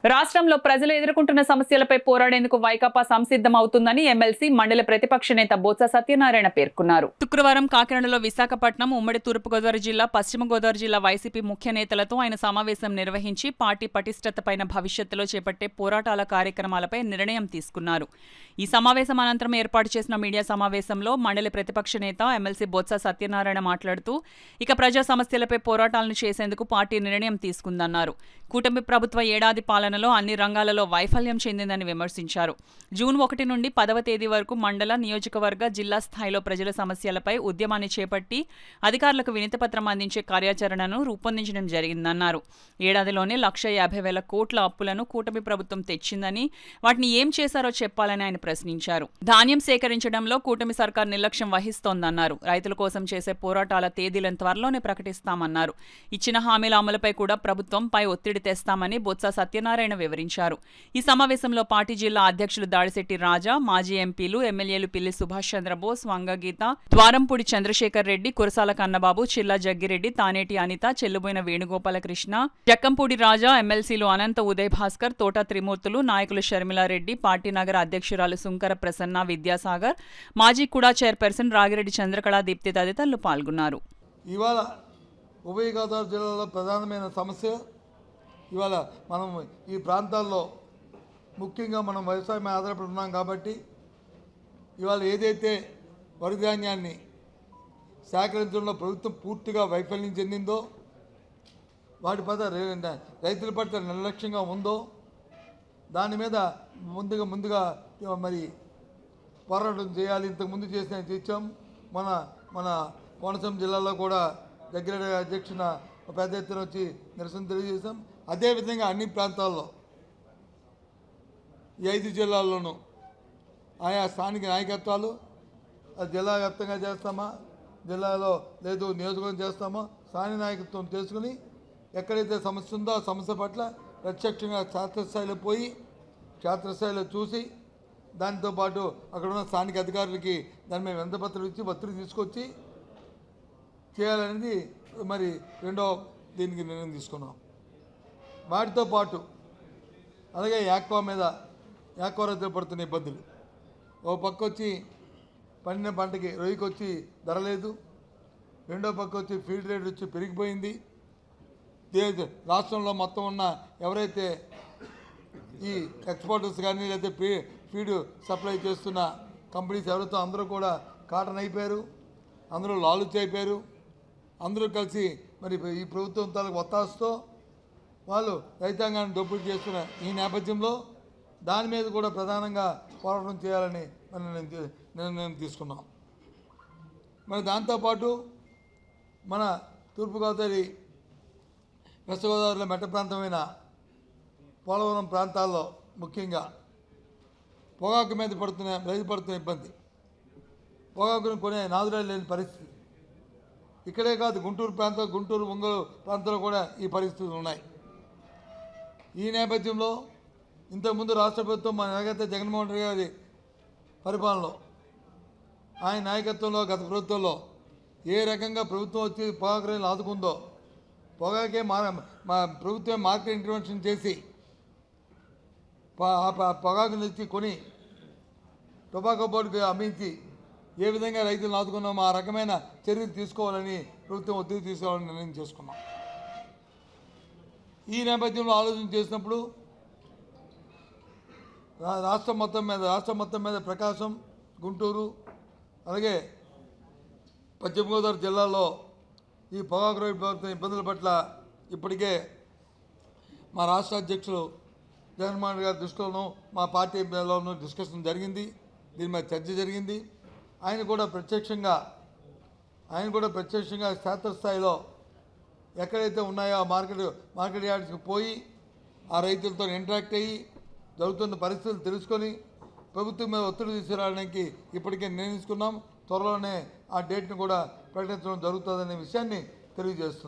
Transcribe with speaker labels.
Speaker 1: రాష్ట్రంలో ప్రజలు ఎదుర్కొంటున్న సమస్యలపై పోరాడేందుకు వైకాపా సంసిద్ధం అవుతుందని ఎమ్మెల్సీ మండలి ప్రతిపక్ష నేత బొత్స సత్యనారాయణ పేర్కొన్నారు. శుక్రవారం కాకినాడలో విశాఖపట్నం, ఉమ్మడి తూర్పుగోదావరి జిల్లా, పశ్చిమ గోదావరి జిల్లా వైసీపీ ముఖ్య నేతలతో ఆయన సమావేశం నిర్వహించి పార్టీ పటిష్టతపైన భవిష్యత్తులో చేపట్టే పోరాటాల కార్యక్రమాలపై నిర్ణయం తీసుకున్నారు. ఈ సమావేశం అనంతరం ఏర్పాటు చేసిన మీడియా సమావేశంలో మండలి ప్రతిపక్ష నేత ఎమ్మెల్సీ బొత్స సత్యనారాయణ మాట్లాడుతూ ఇక ప్రజా సమస్యలపై పోరాటాలను చేసేందుకు పార్టీ నిర్ణయం తీసుకుందన్నారు. కూటమి ప్రభుత్వ ఏడాది పాలనలో అన్ని రంగాలలో వైఫల్యం చెందిందని విమర్శించారు. జూన్ 1 నుండి 10వ తేదీ వరకు మండల, నియోజకవర్గ, జిల్లా స్థాయిలో ప్రజల సమస్యలపై ఉద్యమాన్ని చేపట్టి అధికారులకు వినతిపత్రం అందించే కార్యాచరణను రూపొందించడం జరిగిందన్నారు. ఏడాదిలోనే 1,50,000 కోట్ల అప్పులను కూటమి ప్రభుత్వం తెచ్చిందని, వాటిని ఏం చేశారో చెప్పాలని ఆయన ప్రశ్నించారు. ధాన్యం సేకరించడంలో కూటమి సర్కార్ నిర్లక్ష్యం వహిస్తోందన్నారు. రైతుల కోసం చేసే పోరాటాల తేదీలను త్వరలోనే ప్రకటిస్తామన్నారు. ఇచ్చిన హామీల అమలుపై కూడా ప్రభుత్వంపై ఒత్తిడి తెస్తామని బొత్స సత్యనారాయణ వివరించారు. ఈ సమావేశంలో పార్టీ జిల్లా అధ్యక్షులు దాడిశెట్టి రాజా, మాజీ ఎంపీలు, ఎమ్మెల్యేలు పిల్లి సుభాష్ చంద్రబోస్, వంగగీత, ద్వారంపూడి చంద్రశేఖర్ రెడ్డి, కురసాల కన్నబాబు, చిల్లా జగ్గిరెడ్డి, తానేటి అనిత, చెల్లుబోయిన వేణుగోపాలకృష్ణ, జక్కంపూడి రాజా, ఎమ్మెల్సీలు అనంత ఉదయ్ భాస్కర్, తోట త్రిమూర్తులు, నాయకులు షర్మిలారెడ్డి, పార్టీ నగర అధ్యక్షురాలు సుంకర ప్రసన్న, విద్యాసాగర్, మాజీ కుడా చైర్పర్సన్ రాగిరెడ్డి చంద్రకళా దీప్తి తదితరులు పాల్గొన్నారు.
Speaker 2: ఇవాళ ఉభయ గోదావరి జిల్లాలో ప్రధానమైన సమస్య, ఇవాళ మనం ఈ ప్రాంతాల్లో ముఖ్యంగా మనం వ్యవసాయం ఆధారపడి ఉన్నాం కాబట్టి ఇవాళ ఏదైతే వరి ధాన్యాన్ని సేకరించడంలో ప్రభుత్వం పూర్తిగా వైఫల్యం చెందిందో, వాటి పట్ల రైతుల పట్ల నిర్లక్ష్యంగా ఉందో, దాని మీద ముందుగా మరి పోరాటం చేయాలి. ఇంతకుముందు చేసాం. మన కోనసీమ జిల్లాలో కూడా దగ్గర అధ్యక్షున పెద్ద ఎత్తున వచ్చి నిరసన తెలియజేశాం. అదేవిధంగా అన్ని ప్రాంతాల్లో ఈ 5 జిల్లాల్లోనూ ఆయా స్థానిక నాయకత్వాలు జిల్లా వ్యాప్తంగా చేస్తామా, జిల్లాలో లేదు నియోజకవర్గం చేస్తామో స్థానిక నాయకత్వం తెలుసుకుని ఎక్కడైతే సమస్య ఉందో ఆ సమస్య పట్ల ప్రత్యక్షంగా క్షేత్రస్థాయిలో పోయి క్షేత్రస్థాయిలో చూసి దాంతోపాటు అక్కడ ఉన్న స్థానిక అధికారులకి దాని మీద వినతిపత్రం ఇచ్చి ఒత్తిడి తీసుకొచ్చి చేయాలనేది మరి రెండో దీనికి నిర్ణయం తీసుకున్నాం. వాటితో పాటు అలాగే యాక్వా రైతులు పడుతున్న ఇబ్బందులు, ఓ పక్క వచ్చి పండిన పంటకి రొయ్యకి వచ్చి ధర లేదు, రెండో పక్క వచ్చి ఫీడ్ రేట్ వచ్చి పెరిగిపోయింది. రాష్ట్రంలో మొత్తం ఉన్న ఎవరైతే ఈ ఎక్స్పోర్టర్స్ కానీ లేకపోతే ఫీడ్ సప్లై చేస్తున్న కంపెనీస్ ఎవరైతే అందరూ కూడా కాటన్ అయిపోయారు, అందరూ లాలుచి అయిపోయారు. అందరూ కలిసి మరి ఈ ప్రభుత్వం తాలూకు ఒత్తాసుతో వాళ్ళు రైతాంగాన్ని దోపిడీ చేస్తున్న ఈ నేపథ్యంలో దాని మీద కూడా ప్రధానంగా పోరాటం చేయాలని నిర్ణయం తీసుకున్నాం. మరి దాంతోపాటు మన తూర్పుగోదావరి, వెస్ట్ గోదావరిలో మెట్ట ప్రాంతమైన పోలవరం ప్రాంతాల్లో ముఖ్యంగా పొగాకు మీద రైతు పడుతున్న ఇబ్బంది, పొగాకును కొనే నాదురాలు లేని పరిస్థితి. ఇక్కడే కాదు, గుంటూరు, ఒంగోలు ప్రాంతాల్లో కూడా ఈ పరిస్థితులు ఉన్నాయి. ఈ నేపథ్యంలో ఇంతకుముందు రాష్ట్ర ప్రభుత్వం మన నాయకత్వ జగన్మోహన్ రెడ్డి గారి పరిపాలనలో, ఆయన నాయకత్వంలో గత ప్రభుత్వంలో ఏ రకంగా ప్రభుత్వం వచ్చి పొగాకు రైతులు ఆదుకుందో, పొగాకే మా ప్రభుత్వం మార్కెట్ ఇంటర్వెన్షన్ చేసి పొగాకుని తెచ్చి కొని టొబాకో బోర్డుకి అమ్మించి ఏ విధంగా రైతులను ఆదుకున్నామో ఆ రకమైన చర్యలు తీసుకోవాలని ప్రభుత్వం ఒత్తిడి తీసుకోవాలని నిర్ణయం చేసుకున్నాం. ఈ నేపథ్యంలో ఆలోచన చేసినప్పుడు రాష్ట్రం మొత్తం మీద ప్రకాశం, గుంటూరు అలాగే పశ్చిమ గోదావరి జిల్లాలో ఈ పొగాకు రైతు పడుతున్న ఇబ్బందుల పట్ల ఇప్పటికే మా రాష్ట్ర అధ్యక్షులు జగన్మోహన్ రెడ్డి గారి దృష్టిలోనూ మా పార్టీలోనూ డిస్కషన్ జరిగింది, దీని మీద చర్చ జరిగింది. ఆయన కూడా ప్రత్యక్షంగా క్షేత్రస్థాయిలో ఎక్కడైతే ఉన్నాయో ఆ మార్కెట్ యార్డ్స్కి పోయి ఆ రైతులతో ఇంటరాక్ట్ అయ్యి జరుగుతున్న పరిస్థితులు తెలుసుకొని ప్రభుత్వం మీద ఒత్తిడి తీసుకురావడానికి ఇప్పటికే నిర్ణయించుకున్నాం. త్వరలోనే ఆ డేట్ను కూడా ప్రకటించడం జరుగుతుందనే విషయాన్ని తెలియజేస్తున్నాం.